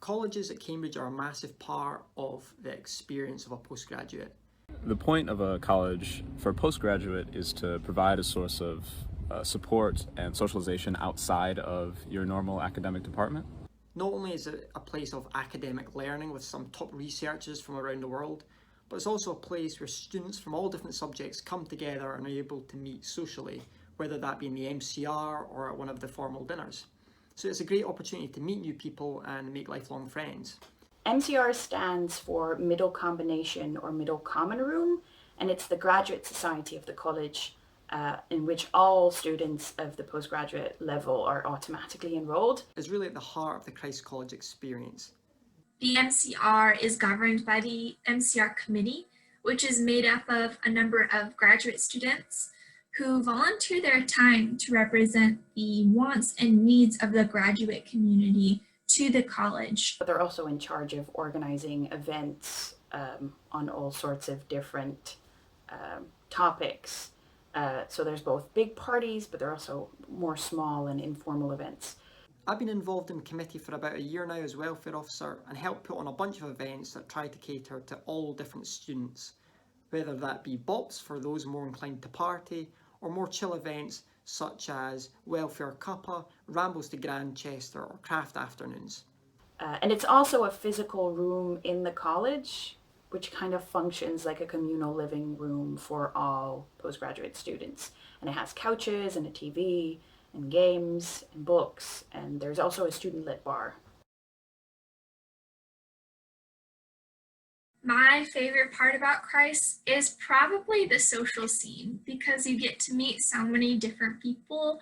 Colleges at Cambridge are a massive part of the experience of a postgraduate. The point of a college for a postgraduate is to provide a source of support and socialization outside of your normal academic department. Not only is it a place of academic learning with some top researchers from around the world, but it's also a place where students from all different subjects come together and are able to meet socially, whether that be in the MCR or at one of the formal dinners. So it's a great opportunity to meet new people and make lifelong friends. MCR stands for Middle Combination or Middle Common Room, and it's the graduate society of the college in which all students of the postgraduate level are automatically enrolled. It's really at the heart of the Christ College experience. The MCR is governed by the MCR committee, which is made up of a number of graduate students who volunteer their time to represent the wants and needs of the graduate community to the college. But they're also in charge of organizing events on all sorts of different topics. So there's both big parties, but there are also more small and informal events. I've been involved in committee for about a year now as welfare officer and helped put on a bunch of events that try to cater to all different students, whether that be bops for those more inclined to party, or more chill events such as welfare cuppa, rambles to Grandchester, or craft afternoons. And it's also a physical room in the college, which kind of functions like a communal living room for all postgraduate students. And it has couches and a TV and games and books, and there's also a student-lit bar. My favorite part about Christ is probably the social scene, because you get to meet so many different people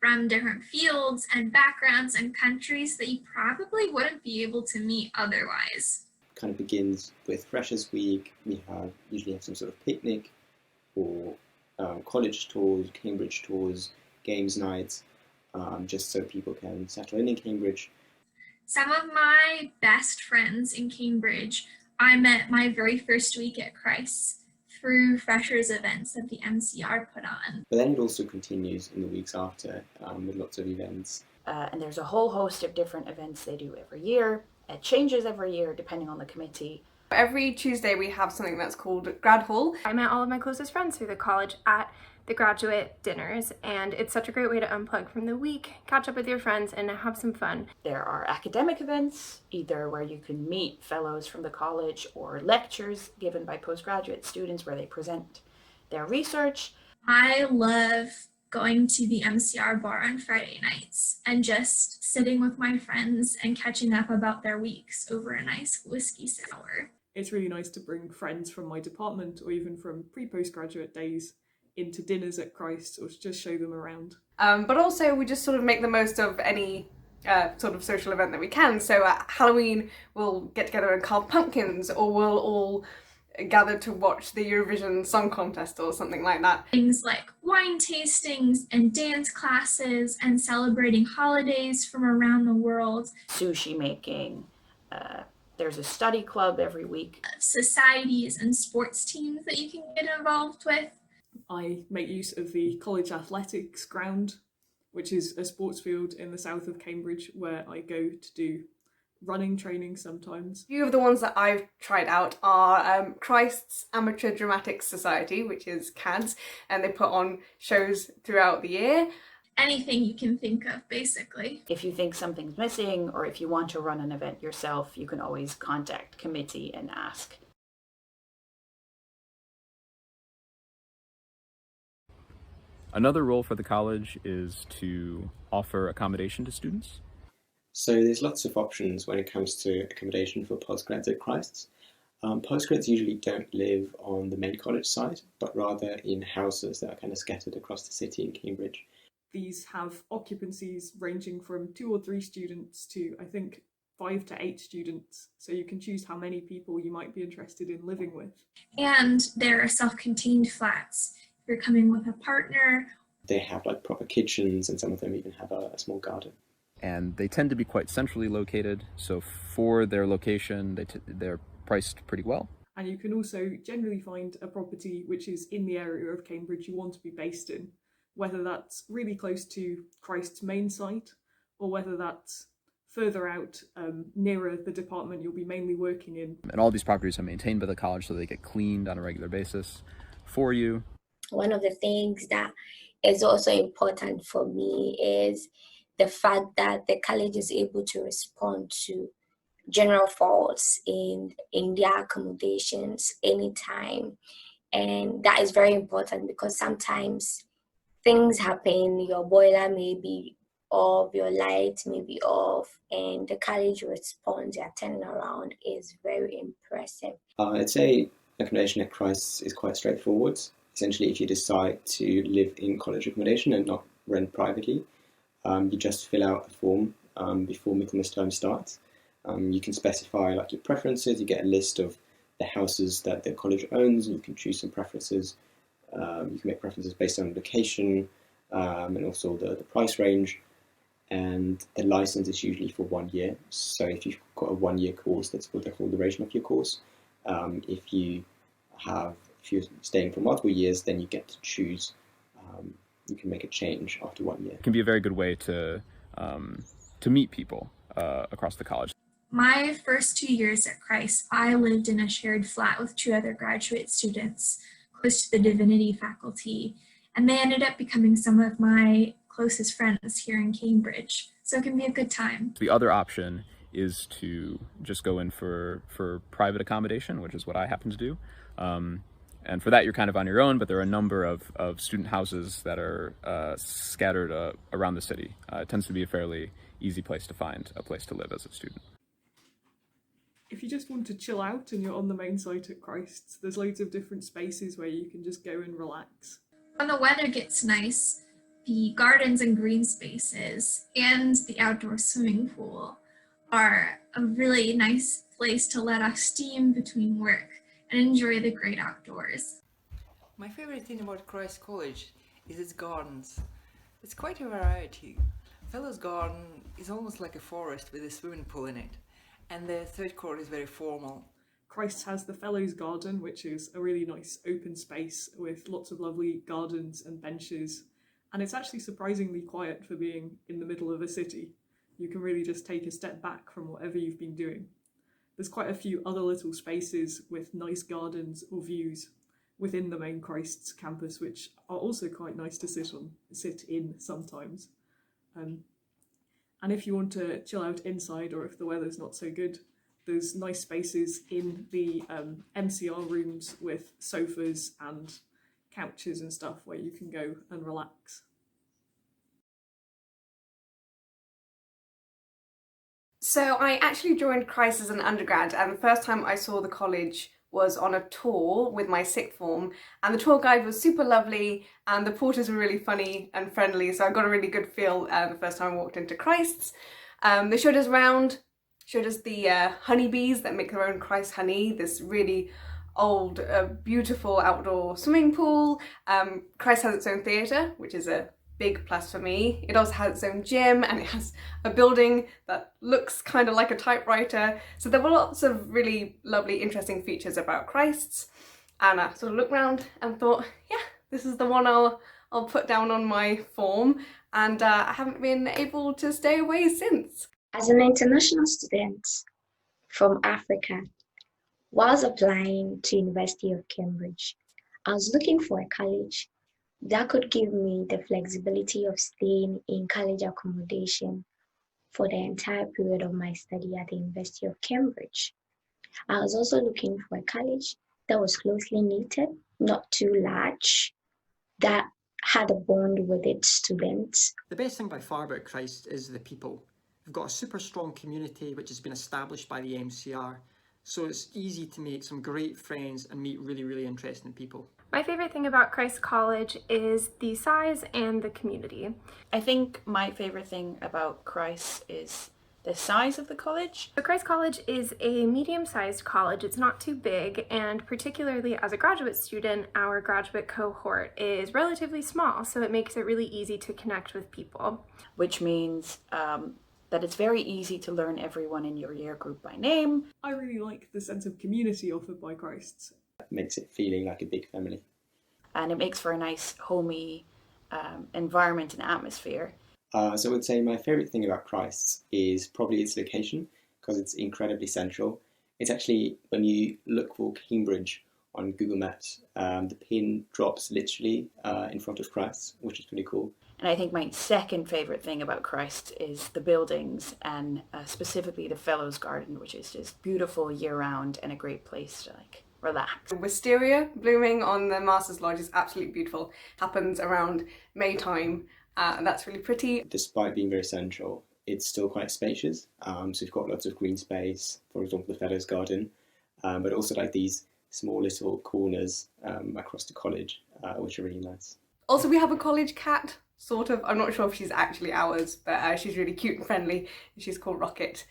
from different fields and backgrounds and countries that you probably wouldn't be able to meet otherwise. Kind of begins with Freshers Week. We usually have some sort of picnic or college tours, Cambridge tours, games nights, just so people can settle in Cambridge. Some of my best friends in Cambridge I met my very first week at Christ through freshers events that the MCR put on. But then it also continues in the weeks after with lots of events. And there's a whole host of different events they do every year. It changes every year depending on the committee. Every Tuesday we have something that's called Grad Hall. I met all of my closest friends through the college at the graduate dinners, and it's such a great way to unplug from the week, catch up with your friends, and have some fun. There are academic events, either where you can meet fellows from the college or lectures given by postgraduate students where they present their research. I love going to the MCR bar on Friday nights and just sitting with my friends and catching up about their weeks over a nice whiskey sour. It's really nice to bring friends from my department or even from pre-postgraduate days into dinners at Christ, or to just show them around. But also we just sort of make the most of any sort of social event that we can. So at Halloween we'll get together and carve pumpkins, or we'll all gather to watch the Eurovision Song Contest or something like that. Things like wine tastings and dance classes and celebrating holidays from around the world. Sushi making. There's a study club every week. Societies and sports teams that you can get involved with. I make use of the college athletics ground, which is a sports field in the south of Cambridge where I go to do running training sometimes. A few of the ones that I've tried out are Christ's Amateur Dramatic Society, which is CADS, and they put on shows throughout the year. Anything you can think of, basically. If you think something's missing, or if you want to run an event yourself, you can always contact committee and ask. Another role for the college is to offer accommodation to students. So there's lots of options when it comes to accommodation for postgrads at Christ's. Postgrads usually don't live on the main college site, but rather in houses that are kind of scattered across the city in Cambridge. These have occupancies ranging from 2 or 3 students to, I think, 5 to 8 students, so you can choose how many people you might be interested in living with. And there are self-contained flats. If you're coming with a partner. They have like proper kitchens, and some of them even have a small garden. And they tend to be quite centrally located, so for their location they're priced pretty well. And you can also generally find a property which is in the area of Cambridge you want to be based in, whether that's really close to Christ's main site or whether that's further out, nearer the department you'll be mainly working in. And all these properties are maintained by the college, so they get cleaned on a regular basis for you. One of the things that is also important for me is the fact that the college is able to respond to general faults in their accommodations anytime. And that is very important because sometimes things happen, your boiler may be off, your light may be off, and the college response, their turnaround is very impressive. I'd say accommodation at Christ's is quite straightforward. Essentially, if you decide to live in college accommodation and not rent privately, you just fill out a form before Michaelmas term starts. You can specify like your preferences. You get a list of the houses that the college owns, and you can choose some preferences. You can make preferences based on location and also the price range. And the license is usually for 1 year. So if you've got a 1 year course, that's for the whole duration of your course. If you're staying for multiple years, then you get to choose. You can make a change after 1 year. It can be a very good way to meet people across the college. My first 2 years at Christ, I lived in a shared flat with 2 other graduate students close to the divinity faculty, and they ended up becoming some of my closest friends here in Cambridge. So it can be a good time. The other option is to just go in for private accommodation, which is what I happen to do. And for that, you're kind of on your own, but there are a number of student houses that are scattered around the city. It tends to be a fairly easy place to find a place to live as a student. If you just want to chill out and you're on the main site at Christ's, there's loads of different spaces where you can just go and relax. When the weather gets nice, the gardens and green spaces and the outdoor swimming pool are a really nice place to let off steam between work and enjoy the great outdoors. My favorite thing about Christ College is its gardens. It's quite a variety. Fellows Garden is almost like a forest with a swimming pool in it, and the third court is very formal. Christ has the Fellows Garden, which is a really nice open space with lots of lovely gardens and benches, and it's actually surprisingly quiet for being in the middle of a city. You can really just take a step back from whatever you've been doing. There's quite a few other little spaces with nice gardens or views within the main Christ's campus, which are also quite nice to sit in sometimes. And if you want to chill out inside, or if the weather's not so good, there's nice spaces in the MCR rooms with sofas and couches and stuff where you can go and relax. So I actually joined Christ as an undergrad, and the first time I saw the college was on a tour with my sixth form, and the tour guide was super lovely and the porters were really funny and friendly, so I got a really good feel the first time I walked into Christ's. They showed us around, showed us the honeybees that make their own Christ honey, this really old, beautiful outdoor swimming pool. Christ has its own theatre, which is a big plus for me. It also has its own gym, and it has a building that looks kind of like a typewriter. So there were lots of really lovely, interesting features about Christ's, and I sort of looked around and thought, yeah, this is the one I'll put down on my form, and I haven't been able to stay away since. As an international student from Africa, whilst applying to University of Cambridge, I was looking for a college that could give me the flexibility of staying in college accommodation for the entire period of my study at the University of Cambridge. I was also looking for a college that was closely knitted, not too large, that had a bond with its students. The best thing by far about Christ is the people. We've got a super strong community which has been established by the MCR, so it's easy to make some great friends and meet really, really interesting people. My favorite thing about Christ College is the size and the community. I think my favorite thing about Christ is the size of the college. So Christ College is a medium-sized college. It's not too big, and particularly as a graduate student, our graduate cohort is relatively small, so it makes it really easy to connect with people. Which means that it's very easy to learn everyone in your year group by name. I really like the sense of community offered by Christ's. Makes it feeling like a big family. And it makes for a nice homey environment and atmosphere. So I would say my favourite thing about Christ's is probably its location, because it's incredibly central. It's actually, when you look for Cambridge on Google Maps, the pin drops literally in front of Christ's, which is pretty cool. And I think my second favorite thing about Christ is the buildings, and specifically the Fellows Garden, which is just beautiful year-round and a great place to relax. Wisteria blooming on the Master's Lodge is absolutely beautiful. Happens around May time, and that's really pretty. Despite being very central, it's still quite spacious. So you've got lots of green space, for example, the Fellows Garden, but also these small little corners across the college, which are really nice. Also, we have a college cat, sort of. I'm not sure if she's actually ours, but she's really cute and friendly. She's called Rocket.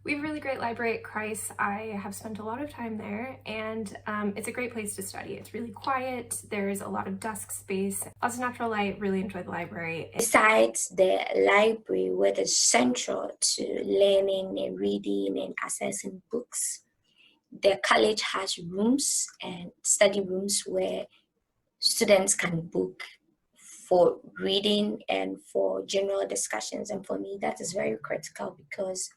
We have a really great library at Christ. I have spent a lot of time there, and it's a great place to study. It's really quiet. There's a lot of desk space. Lots of natural light. Really enjoy the library. Besides the library, which is central to learning and reading and accessing books, the college has rooms and study rooms where students can book for reading and for general discussions. And for me, that is very critical, because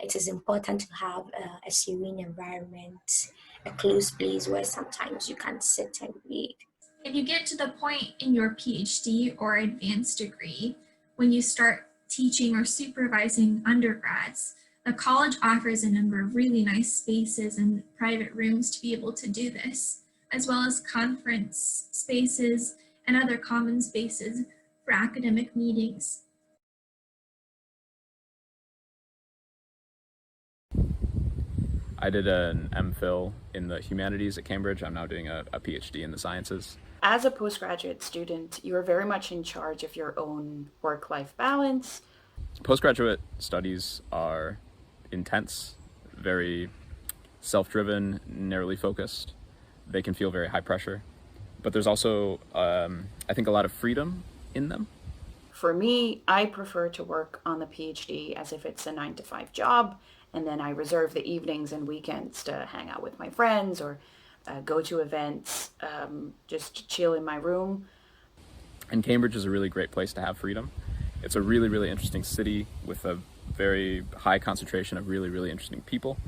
it is important to have a serene environment, a closed place where sometimes you can sit and read. If you get to the point in your PhD or advanced degree when you start teaching or supervising undergrads, the college offers a number of really nice spaces and private rooms to be able to do this, as well as conference spaces and other common spaces for academic meetings. I did an MPhil in the humanities at Cambridge. I'm now doing a PhD in the sciences. As a postgraduate student, you are very much in charge of your own work-life balance. Postgraduate studies are intense, very self-driven, narrowly focused. They can feel very high pressure, but there's also, I think, a lot of freedom in them. For me, I prefer to work on the PhD as if it's a 9-to-5 job, and then I reserve the evenings and weekends to hang out with my friends or go to events, just chill in my room. And Cambridge is a really great place to have freedom. It's a really, really interesting city with a very high concentration of really, really interesting people.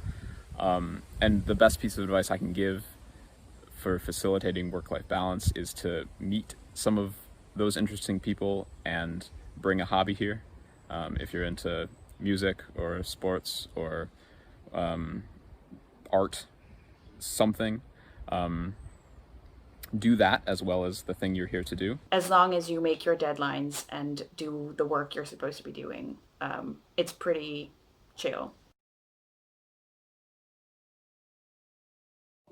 And the best piece of advice I can give for facilitating work-life balance is to meet some of those interesting people and bring a hobby here. If you're into music or sports or art, something, do that as well as the thing you're here to do. As long as you make your deadlines and do the work you're supposed to be doing, it's pretty chill.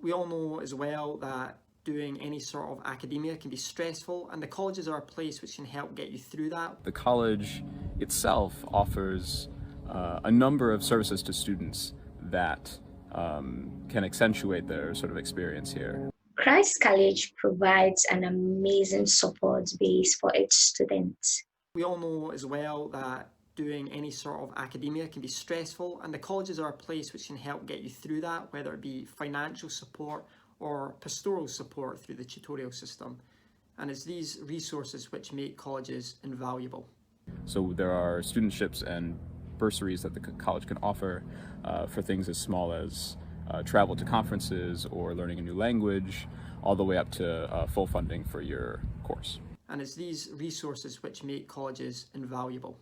We all know as well that doing any sort of academia can be stressful, and the colleges are a place which can help get you through that. The college itself offers a number of services to students that can accentuate their sort of experience here. Christ College provides an amazing support base for its students. We all know as well that doing any sort of academia can be stressful, and the colleges are a place which can help get you through that, whether it be financial support or pastoral support through the tutorial system. And it's these resources which make colleges invaluable. So there are studentships and bursaries that the college can offer for things as small as travel to conferences or learning a new language, all the way up to full funding for your course. And it's these resources which make colleges invaluable.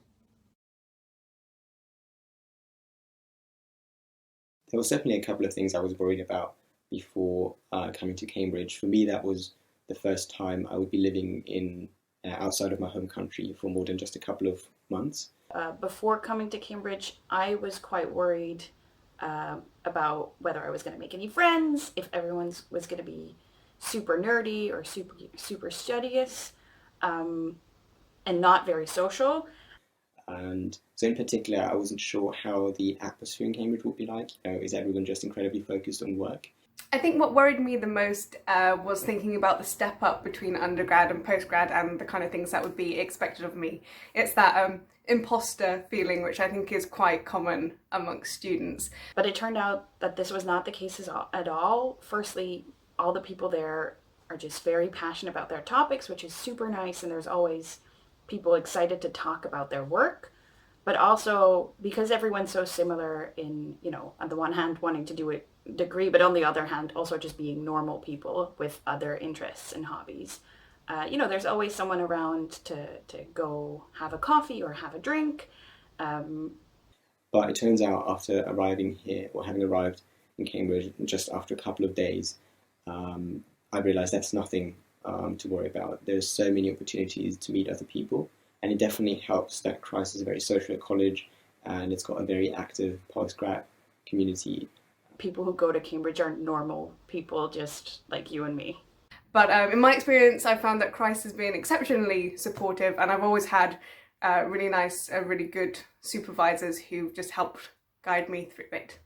There was definitely a couple of things I was worried about before coming to Cambridge. For me, that was the first time I would be living in outside of my home country for more than just a couple of months. Before coming to Cambridge, I was quite worried about whether I was going to make any friends, if everyone was going to be super nerdy or super studious, and not very social. And so in particular, I wasn't sure how the atmosphere in Cambridge would be like. Is everyone just incredibly focused on work? I think what worried me the most was thinking about the step up between undergrad and postgrad and the kind of things that would be expected of me. It's that imposter feeling, which I think is quite common amongst students. But it turned out that this was not the case at all. Firstly, all the people there are just very passionate about their topics, which is super nice, and there's always people excited to talk about their work. But also, because everyone's so similar in, on the one hand wanting to do a degree, but on the other hand also just being normal people with other interests and hobbies, there's always someone around to go have a coffee or have a drink. But it turns out after arriving here, or having arrived in Cambridge just after a couple of days, I realised that's nothing to worry about. There's so many opportunities to meet other people, and it definitely helps that Christ is a very social college, and it's got a very active postgrad community. People who go to Cambridge are normal people just like you and me. But in my experience, I found that Christ has been exceptionally supportive, and I've always had really nice, really good supervisors who've just helped guide me through it.